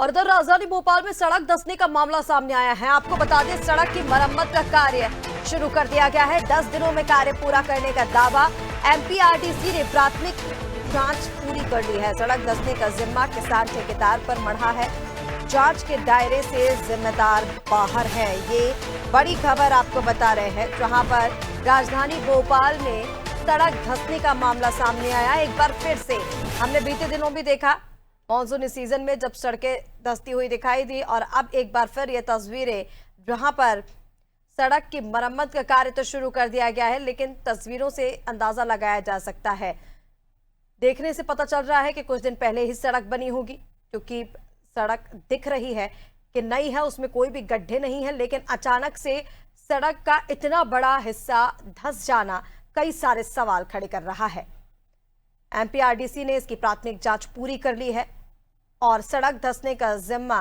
और इधर राजधानी भोपाल में सड़क धंसने का मामला सामने आया है। आपको बता दें, सड़क की मरम्मत का कार्य शुरू कर दिया गया है। 10 दिनों में कार्य पूरा करने का दावा। एमपीआरडीसी ने प्राथमिक जांच पूरी कर ली है। सड़क धंसने का जिम्मा किसान ठेकेदार पर मढ़ा है। जांच के दायरे से जिम्मेदार बाहर है। ये बड़ी खबर आपको बता रहे हैं, जहां पर राजधानी भोपाल में सड़क धंसने का मामला सामने आया। एक बार फिर से हमने बीते दिनों भी देखा, मानसून सीजन में जब सड़कें धंसती हुई दिखाई दी, और अब एक बार फिर ये तस्वीरें जहां पर सड़क की मरम्मत का कार्य तो शुरू कर दिया गया है, लेकिन तस्वीरों से अंदाजा लगाया जा सकता है। देखने से पता चल रहा है कि कुछ दिन पहले ही सड़क बनी होगी, क्योंकि सड़क दिख रही है कि नई है, उसमें कोई भी गड्ढे नहीं है, लेकिन अचानक से सड़क का इतना बड़ा हिस्सा धंस जाना कई सारे सवाल खड़े कर रहा है। एमपीआरडीसी ने इसकी प्राथमिक जांच पूरी कर ली है और सड़क धंसने का जिम्मा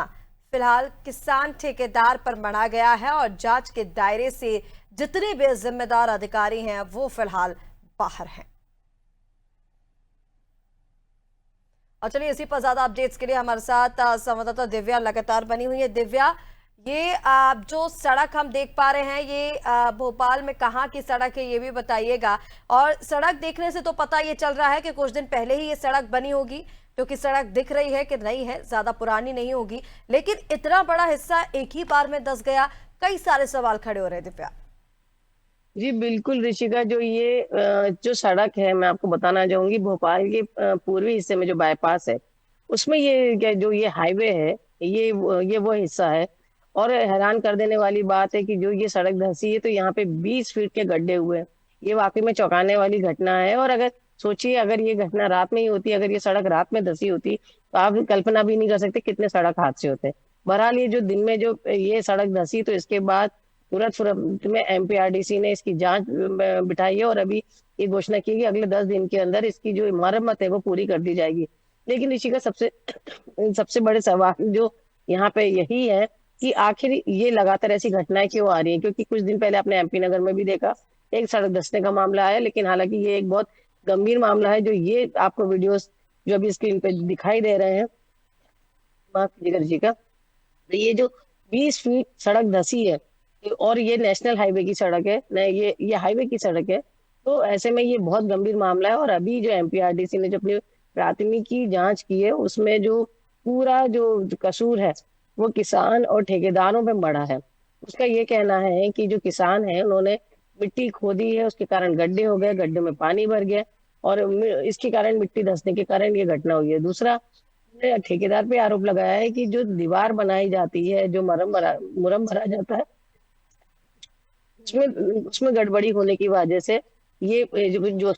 फिलहाल किसान ठेकेदार पर मढ़ा गया है, और जांच के दायरे से जितने भी जिम्मेदार अधिकारी हैं वो फिलहाल बाहर हैं। और चलिए, इसी पर ज्यादा अपडेट्स के लिए हमारे साथ संवाददाता दिव्या लगातार बनी हुई है। दिव्या, ये जो सड़क हम देख पा रहे हैं, ये भोपाल में कहाँ की सड़क है, ये भी बताइएगा। और सड़क देखने से तो पता ये चल रहा है कि कुछ दिन पहले ही ये सड़क बनी होगी, क्योंकि सड़क दिख रही है कि नई है, ज्यादा पुरानी नहीं होगी, लेकिन इतना बड़ा हिस्सा एक ही बार में धंस गया, कई सारे सवाल खड़े हो रहे हैं। दिव्या जी बिल्कुल ऋषिका, जो सड़क है, मैं आपको बताना चाहूंगी, भोपाल के पूर्वी हिस्से में जो बाईपास है, उसमें ये हाईवे है, ये वो हिस्सा है। और हैरान कर देने वाली बात है कि जो ये सड़क धंसी है, तो यहाँ पे 20 फीट के गड्ढे हुए हैं। ये वाकई में चौंकाने वाली घटना है। और अगर सोचिए, अगर ये घटना रात में ही होती, अगर ये सड़क रात में धंसी होती, तो आप कल्पना भी नहीं कर सकते कितने सड़क हादसे होते। बहरहाल ये जो दिन में जो ये सड़क धंसी, तो इसके बाद तुरंत में एमपीआरडीसी ने इसकी जांच बिठाई है, और अभी ये घोषणा की कि अगले 10 दिन के अंदर इसकी जो मरम्मत है वो पूरी कर दी जाएगी। लेकिन इसी का सबसे सबसे बड़े सवाल जो यहाँ पे यही है कि आखिर ये लगातार ऐसी घटनाएं क्यों आ रही है। क्योंकि कुछ दिन पहले आपने एमपी नगर में भी देखा, एक सड़क धंसने का मामला आया, लेकिन हालांकि ये एक बहुत गंभीर मामला है। जो ये आपको वीडियोस जो अभी स्क्रीन पे दिखाई दे रहे हैं, माफ कीजिएगा जी का, तो ये जो 20 फीट सड़क धंसी है, और ये नेशनल हाईवे की सड़क है, ये हाईवे की सड़क है, तो ऐसे में ये बहुत गंभीर मामला है। और अभी जो एमपीआरडीसी ने जो अपनी प्राथमिकी जांच की है, उसमें जो पूरा जो कसूर है वो किसान और ठेकेदारों पे मढ़ा है। उसका ये कहना है कि जो किसान है, उन्होंने मिट्टी खोदी है, उसके कारण गड्ढे हो गए, गड्ढे में पानी भर गया, और इसके कारण, मिट्टी धंसने के कारण ये घटना हुई है। दूसरा, ठेकेदार पे आरोप लगाया है कि जो दीवार बनाई जाती है, जो मुरम भरा जाता है, उसमें उसमें गड़बड़ी होने की वजह से जो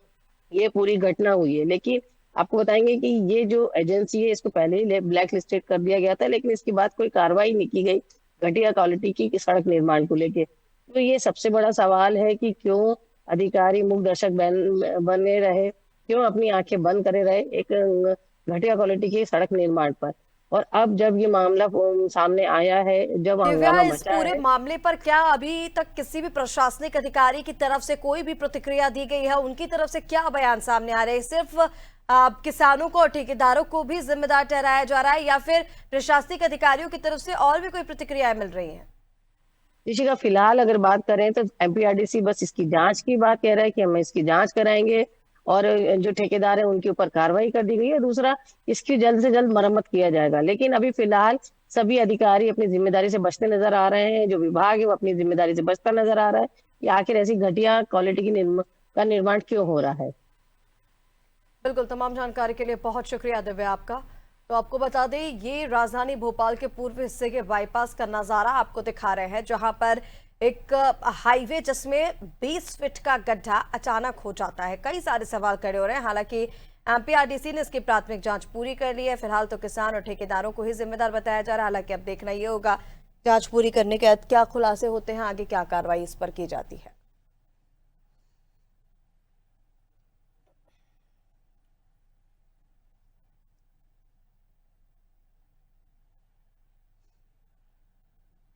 ये पूरी घटना हुई है। लेकिन आपको बताएंगे कि ये जो एजेंसी है, इसको पहले ही ब्लैक लिस्टेड कर दिया गया था, लेकिन इसके बाद कोई कार्रवाई नहीं की गई घटिया क्वालिटी की सड़क निर्माण को लेके। तो ये सबसे बड़ा सवाल है कि क्यों अधिकारी मूक दर्शक बने रहे, क्यों अपनी आंखें बंद करे रहे एक घटिया क्वालिटी की सड़क निर्माण पर। और अब जब ये मामला सामने आया है, जब दिव्या, हंगामा इस मचा पूरे है। मामले पर क्या अभी तक किसी भी प्रशासनिक अधिकारी की तरफ से कोई भी प्रतिक्रिया दी गई है? उनकी तरफ से क्या बयान सामने आ रहे हैं? सिर्फ किसानों को और ठेकेदारों को भी जिम्मेदार ठहराया जा रहा है, या फिर प्रशासनिक अधिकारियों की तरफ से और भी कोई प्रतिक्रियाएं मिल रही हैं? इसी का फिलहाल अगर बात करें, तो एमपीआरडीसी बस इसकी जांच की बात कह रहा है कि हम इसकी जांच कराएंगे, और जो ठेकेदार है उनके ऊपर कार्रवाई कर दी गई है। दूसरा, इसकी जल्द से जल्द मरम्मत किया जाएगा। लेकिन अभी फिलहाल सभी अधिकारी अपनी जिम्मेदारी से बचते नजर आ रहे हैं। जो विभाग है वो अपनी जिम्मेदारी से बचता नजर आ रहा है कि आखिर ऐसी घटिया क्वालिटी की निर्माण क्यों हो रहा है। बिल्कुल, तमाम जानकारी के लिए बहुत शुक्रिया दिव्या आपका। तो आपको बता दें, ये राजधानी भोपाल के पूर्व हिस्से के बाईपास का नजारा आपको दिखा रहे हैं, जहां पर एक हाईवे जिसमें 20 फीट का गड्ढा अचानक हो जाता है। कई सारे सवाल खड़े हो रहे हैं। हालांकि एमपीआरडीसी ने इसकी प्राथमिक जांच पूरी कर ली है। फिलहाल तो किसान और ठेकेदारों को ही जिम्मेदार बताया जा रहा है। हालांकि अब देखना ये होगा जांच पूरी करने के बाद क्या खुलासे होते हैं, आगे क्या कार्रवाई इस पर की जाती है।